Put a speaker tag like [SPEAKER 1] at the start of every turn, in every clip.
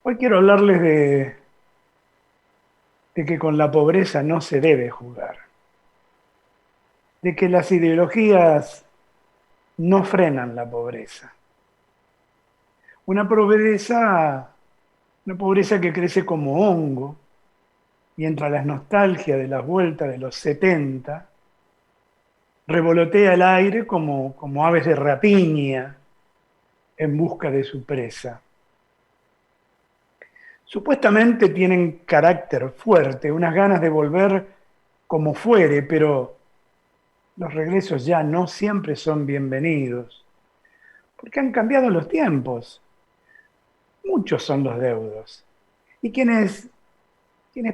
[SPEAKER 1] Hoy quiero hablarles de que con la pobreza no se debe jugar, de que las ideologías no frenan la pobreza. Una pobreza, una pobreza que crece como hongo y entre las nostalgias de las vueltas de los 70 revolotea el aire como aves de rapiña en busca de su presa. Supuestamente tienen carácter fuerte, unas ganas de volver como fuere, pero los regresos ya no siempre son bienvenidos, porque han cambiado los tiempos. Muchos son los deudos. Y quienes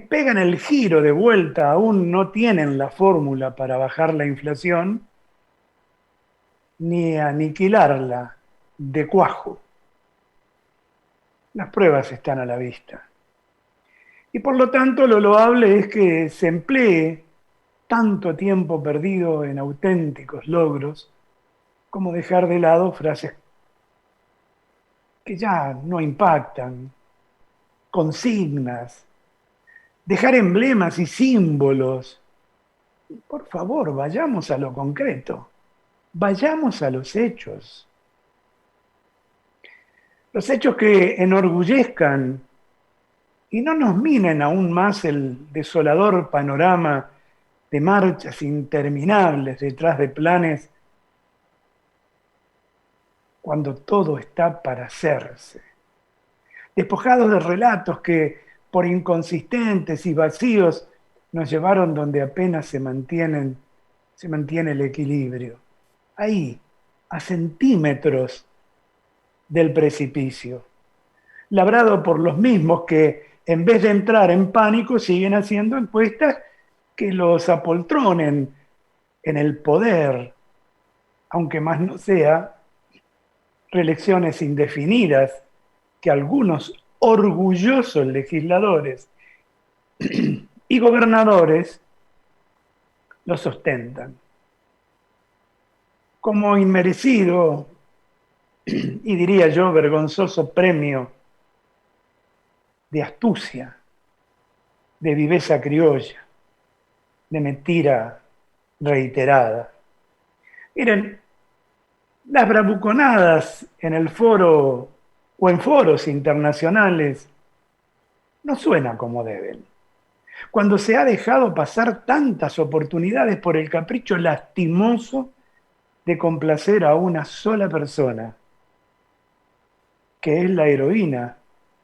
[SPEAKER 1] pegan el giro de vuelta aún no tienen la fórmula para bajar la inflación ni aniquilarla de cuajo. Las pruebas están a la vista. Y por lo tanto lo loable es que se emplee tanto tiempo perdido en auténticos logros como dejar de lado frases que ya no impactan, consignas, dejar emblemas y símbolos. Por favor, vayamos a lo concreto, vayamos a los hechos. Los hechos que enorgullezcan y no nos minen aún más el desolador panorama de marchas interminables detrás de planes cuando todo está para hacerse. Despojados de relatos que, por inconsistentes y vacíos, nos llevaron donde apenas se mantiene el equilibrio. Ahí, a centímetros del precipicio, labrado por los mismos que, en vez de entrar en pánico, siguen haciendo encuestas que los apoltronen en el poder, aunque más no sea reelecciones indefinidas que algunos orgullosos legisladores y gobernadores lo sustentan. Como inmerecido y diría yo vergonzoso premio de astucia, de viveza criolla, de mentira reiterada. Miren, las bravuconadas en el foro o en foros internacionales no suenan como deben. Cuando se ha dejado pasar tantas oportunidades por el capricho lastimoso de complacer a una sola persona, que es la heroína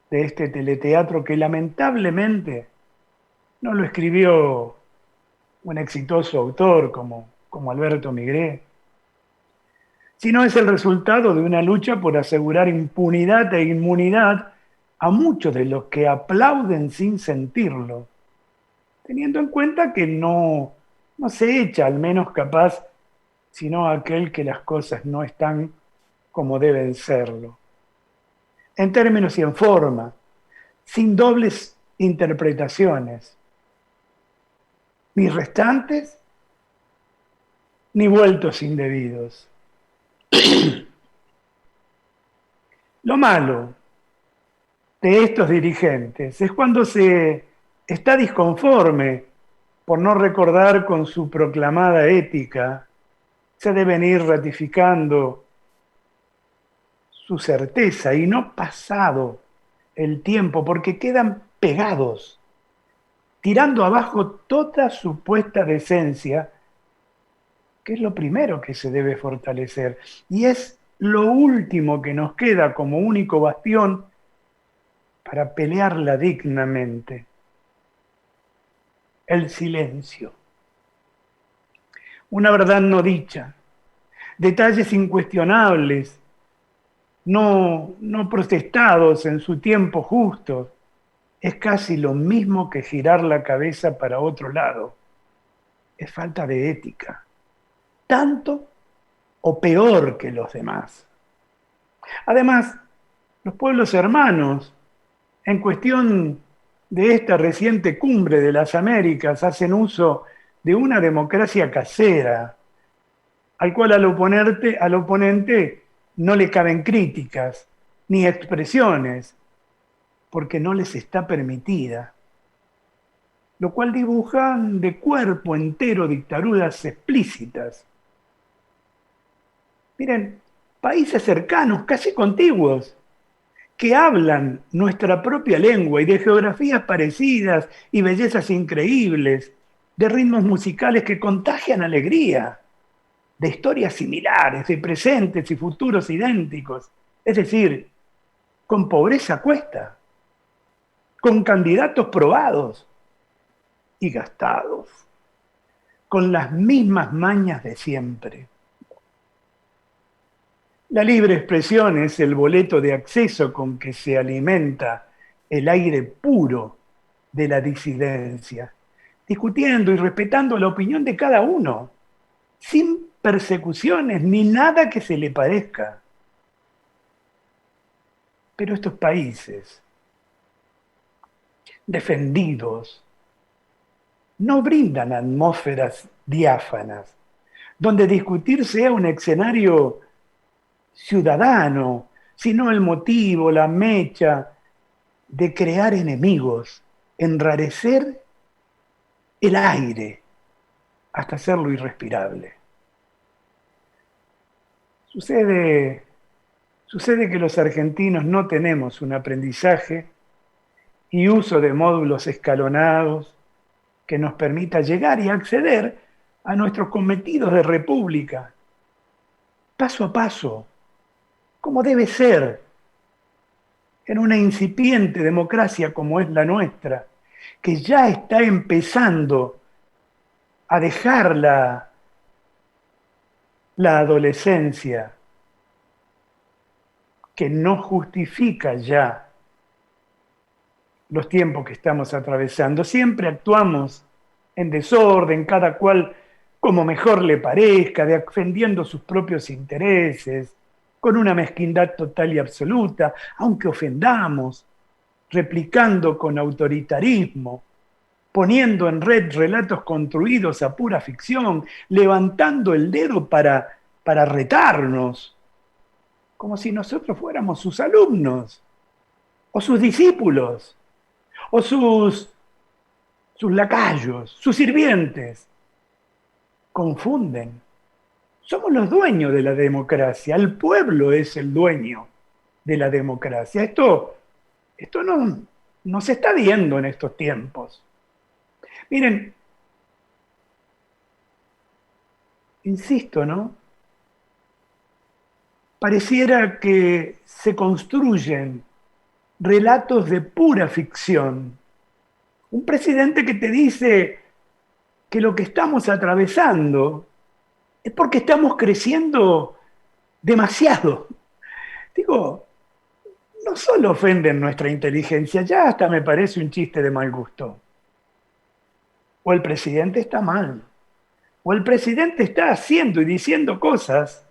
[SPEAKER 1] de este teleteatro que lamentablemente no lo escribió un exitoso autor como Alberto Migré, sino es el resultado de una lucha por asegurar impunidad e inmunidad a muchos de los que aplauden sin sentirlo, teniendo en cuenta que no se echa al menos capaz, sino a aquel que las cosas no están como deben serlo. En términos y en forma, sin dobles interpretaciones, ni restantes ni vueltos indebidos. Lo malo de estos dirigentes es cuando se está disconforme por no recordar con su proclamada ética, se deben ir ratificando su certeza y no pasado el tiempo, porque quedan pegados, tirando abajo toda supuesta decencia, que es lo primero que se debe fortalecer y es lo último que nos queda como único bastión para pelearla dignamente: el silencio. Una verdad no dicha, detalles incuestionables, no protestados en su tiempo justo, es casi lo mismo que girar la cabeza para otro lado. Es falta de ética, tanto o peor que los demás. Además, los pueblos hermanos, en cuestión de esta reciente cumbre de las Américas, hacen uso de una democracia casera, al cual al oponente no le caben críticas ni expresiones, porque no les está permitida, lo cual dibujan de cuerpo entero dictaduras explícitas. Miren, países cercanos, casi contiguos, que hablan nuestra propia lengua y de geografías parecidas y bellezas increíbles, de ritmos musicales que contagian alegría, de historias similares, de presentes y futuros idénticos, es decir, con pobreza a cuesta, con candidatos probados y gastados, con las mismas mañas de siempre. La libre expresión es el boleto de acceso con que se alimenta el aire puro de la disidencia, discutiendo y respetando la opinión de cada uno, sin persecuciones ni nada que se le parezca. Pero estos países defendidos no brindan atmósferas diáfanas, donde discutir sea un escenario ciudadano, sino el motivo, la mecha de crear enemigos, enrarecer el aire hasta hacerlo irrespirable. Sucede, sucede que los argentinos no tenemos un aprendizaje y uso de módulos escalonados que nos permita llegar y acceder a nuestros cometidos de república, paso a paso, como debe ser en una incipiente democracia como es la nuestra, que ya está empezando a dejar la adolescencia, que no justifica ya los tiempos que estamos atravesando. Siempre actuamos en desorden, cada cual como mejor le parezca, defendiendo sus propios intereses, con una mezquindad total y absoluta, aunque ofendamos, replicando con autoritarismo, poniendo en red relatos construidos a pura ficción, levantando el dedo para retarnos, como si nosotros fuéramos sus alumnos, o sus discípulos, o sus lacayos, sus sirvientes. Confunden. Somos los dueños de la democracia, el pueblo es el dueño de la democracia. Esto no se está viendo en estos tiempos. Miren, insisto, ¿no? Pareciera que se construyen relatos de pura ficción. Un presidente que te dice que lo que estamos atravesando es porque estamos creciendo demasiado. Digo, no solo ofenden nuestra inteligencia, ya hasta me parece un chiste de mal gusto. O el presidente está mal, o el presidente está haciendo y diciendo cosas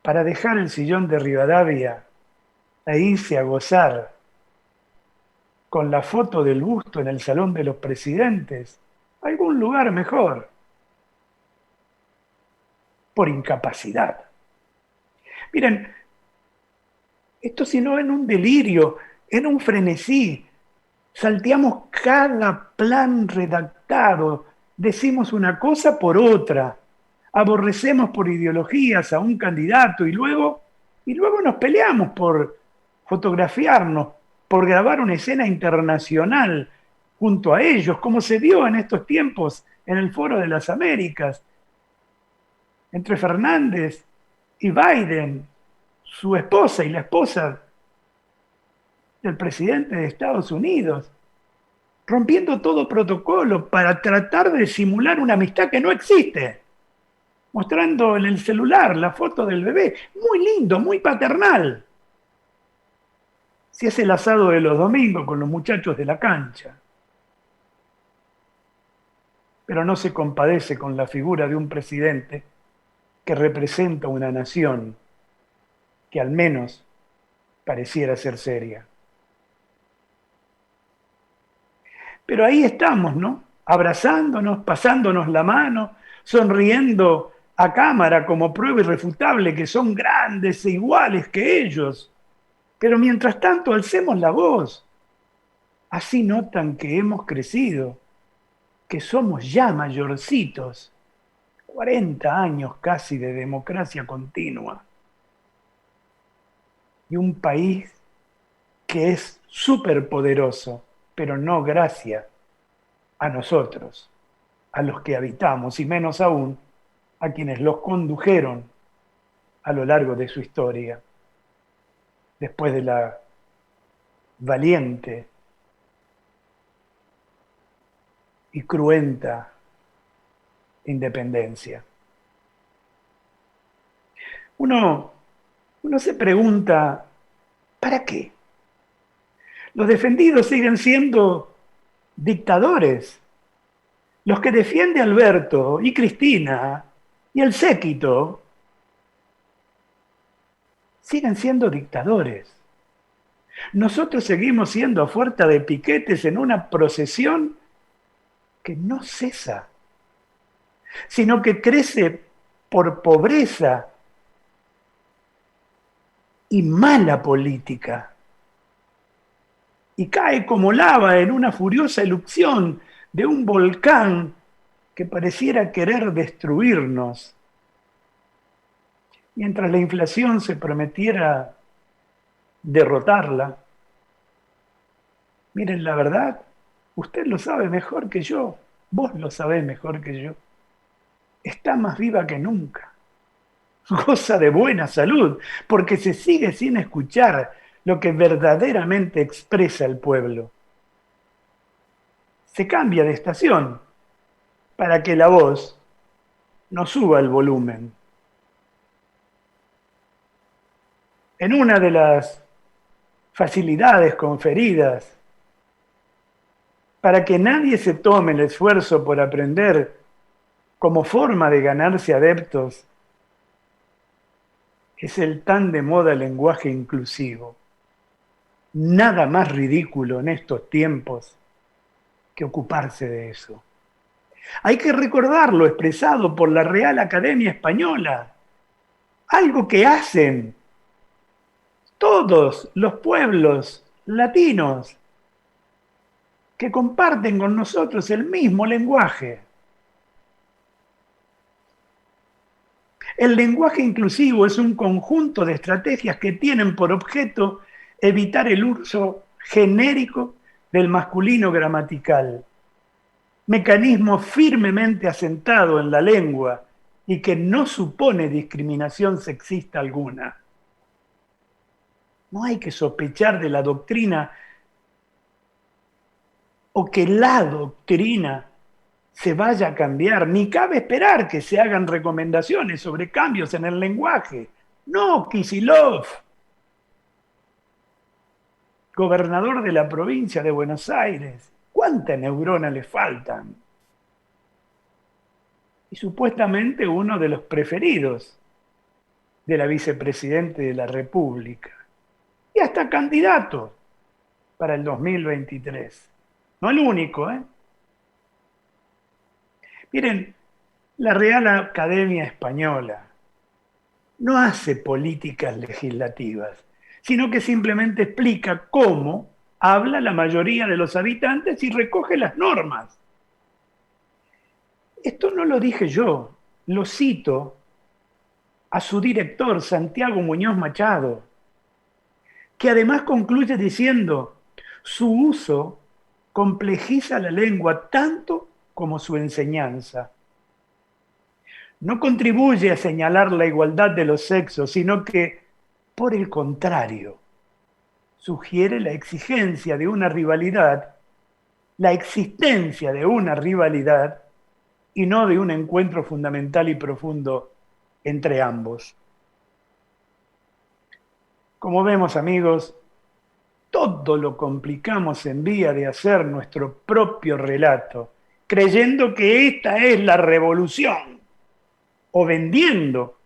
[SPEAKER 1] para dejar el sillón de Rivadavia e irse a gozar con la foto del busto en el Salón de los Presidentes a algún lugar mejor, por incapacidad. Miren, esto sino en un delirio, en un frenesí, salteamos cada plan redactado, decimos una cosa por otra, aborrecemos por ideologías a un candidato y luego nos peleamos por fotografiarnos, por grabar una escena internacional junto a ellos, como se dio en estos tiempos en el Foro de las Américas, entre Fernández y Biden, su esposa y la esposa del presidente de Estados Unidos, rompiendo todo protocolo para tratar de simular una amistad que no existe, mostrando en el celular la foto del bebé, muy lindo, muy paternal. Si es el asado de los domingos con los muchachos de la cancha. Pero no se compadece con la figura de un presidente que representa una nación que al menos pareciera ser seria. Pero ahí estamos, ¿no? Abrazándonos, pasándonos la mano, sonriendo a cámara como prueba irrefutable que son grandes e iguales que ellos. Pero mientras tanto, alcemos la voz. Así notan que hemos crecido, que somos ya mayorcitos, 40 años casi de democracia continua y un país que es súper poderoso, pero no gracias a nosotros, a los que habitamos, y menos aún a quienes los condujeron a lo largo de su historia, después de la valiente y cruenta independencia. Uno, uno se pregunta, ¿para qué? Los defendidos siguen siendo dictadores. Los que defiende Alberto y Cristina y el séquito siguen siendo dictadores. Nosotros seguimos siendo a fuerza de piquetes en una procesión que no cesa, sino que crece por pobreza y mala política. Y cae como lava en una furiosa erupción de un volcán que pareciera querer destruirnos. Mientras la inflación se prometiera derrotarla, miren, la verdad, usted lo sabe mejor que yo, vos lo sabés mejor que yo, está más viva que nunca, goza de buena salud, porque se sigue sin escuchar lo que verdaderamente expresa el pueblo. Se cambia de estación para que la voz no suba el volumen. En una de las facilidades conferidas para que nadie se tome el esfuerzo por aprender como forma de ganarse adeptos, es el tan de moda lenguaje inclusivo. Nada más ridículo en estos tiempos que ocuparse de eso. Hay que recordar lo expresado por la Real Academia Española, algo que hacen todos los pueblos latinos que comparten con nosotros el mismo lenguaje. El lenguaje inclusivo es un conjunto de estrategias que tienen por objeto evitar el uso genérico del masculino gramatical, mecanismo firmemente asentado en la lengua y que no supone discriminación sexista alguna. No hay que sospechar de la doctrina o que la doctrina se vaya a cambiar, ni cabe esperar que se hagan recomendaciones sobre cambios en el lenguaje. No, Kicillof, gobernador de la provincia de Buenos Aires, ¿cuántas neuronas le faltan? Y supuestamente uno de los preferidos de la vicepresidente de la República. Y hasta candidato para el 2023. No el único, ¿eh? Miren, la Real Academia Española no hace políticas legislativas, sino que simplemente explica cómo habla la mayoría de los habitantes y recoge las normas. Esto no lo dije yo, lo cito a su director, Santiago Muñoz Machado, que además concluye diciendo, su uso complejiza la lengua tanto como su enseñanza. No contribuye a señalar la igualdad de los sexos, sino que, por el contrario, sugiere la exigencia de una rivalidad, la existencia de una rivalidad y no de un encuentro fundamental y profundo entre ambos. Como vemos, amigos, todo lo complicamos en vía de hacer nuestro propio relato, creyendo que esta es la revolución o vendiendo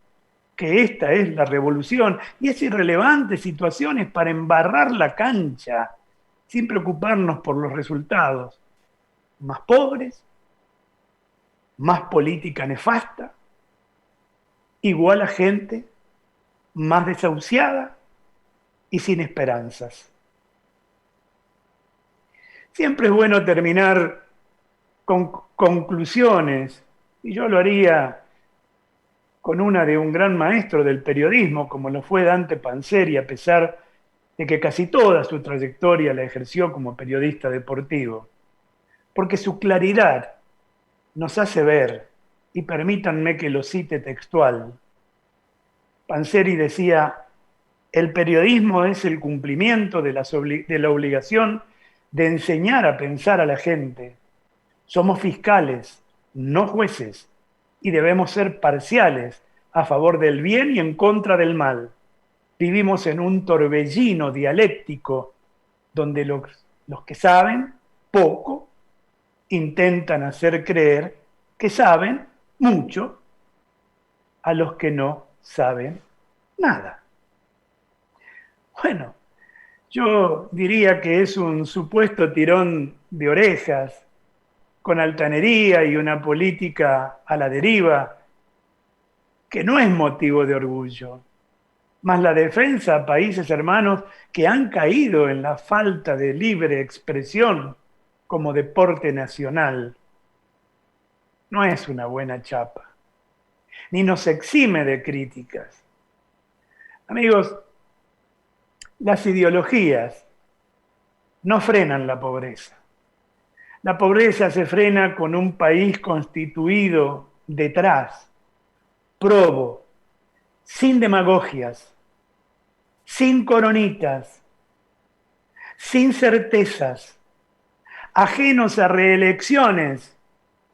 [SPEAKER 1] que esta es la revolución y es irrelevante situaciones para embarrar la cancha sin preocuparnos por los resultados. Más pobres, más política nefasta, igual a gente más desahuciada y sin esperanzas. Siempre es bueno terminar con conclusiones, y yo lo haría con una de un gran maestro del periodismo, como lo fue Dante Panzeri, a pesar de que casi toda su trayectoria la ejerció como periodista deportivo, porque su claridad nos hace ver, y permítanme que lo cite textual. Panzeri decía: el periodismo es el cumplimiento de la obligación de enseñar a pensar a la gente. Somos fiscales, no jueces, y debemos ser parciales a favor del bien y en contra del mal. Vivimos en un torbellino dialéctico donde los que saben poco intentan hacer creer que saben mucho a los que no saben nada. Bueno, yo diría que es un supuesto tirón de orejas, con altanería y una política a la deriva, que no es motivo de orgullo, más la defensa a países hermanos que han caído en la falta de libre expresión como deporte nacional. No es una buena chapa, ni nos exime de críticas. Amigos, las ideologías no frenan la pobreza. La pobreza se frena con un país constituido detrás, probo, sin demagogias, sin coronitas, sin certezas, ajenos a reelecciones,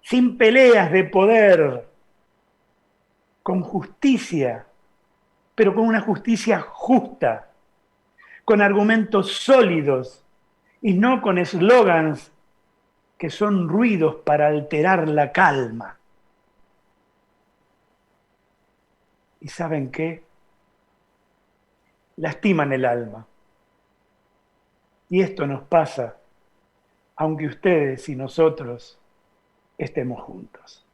[SPEAKER 1] sin peleas de poder, con justicia, pero con una justicia justa, con argumentos sólidos y no con eslogans que son ruidos para alterar la calma. ¿Y saben qué? Lastiman el alma. Y esto nos pasa aunque ustedes y nosotros estemos juntos.